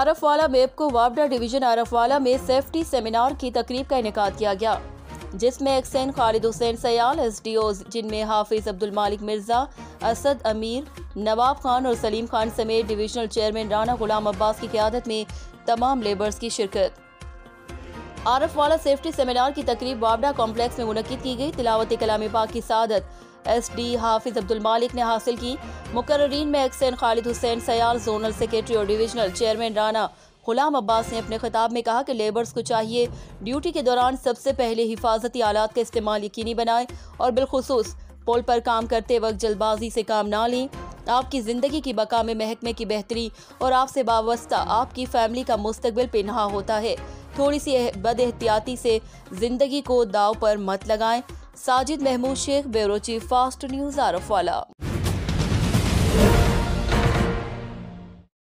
आरफवाला बेबको वापडा division आरफवाला में safety seminar की तकरीब का इनेकाद किया गया, जिसमें एक्सएन खालिद हुसैन सयाल एसडीओज जिनमें हाफिज अब्दुल मालिक मिर्जा, असद अमीर, नवाब खान और सलीम खान समेत डिविजनल चेयरमैन राना गुलाम अब्बास की क़यादत में तमाम लेबर्स की शिरकत। आरफवाला सेफ्टी सेमिनार की तकरीब वापडा कॉम्प्लेक्स में मुनक्किद की गई। तिलावत कलाम पाक की सादत एसडी हाफिज अब्दुल मालिक ने हासिल की। मुकर्ररीन में xn Khalid Hussain Sayal, zonal secretary और डिविजनल चेयरमैन राना गुलाम अब्बास ने अपने खिताब में कहा कि लेबर्स को चाहिए ड्यूटी के दौरान सबसे पहले हिफाजती आलात का इस्तेमाल यकीनी बनाएं और बिलखुसूस पोल पर काम करते वक्त जल्दबाजी से काम ना लें। आपकी ज़िंदगी की बका में महकमे की बेहतरी और आपसे वाबस्ता आपकी फैमिली का मुस्तकबिल पिन्हा होता है। थोड़ी सी बदएहतियाती से ज़िंदगी को दाव पर मत लगाएं। Sajid Mahmood Sheikh, bureau chief, fast news, आरफवाला।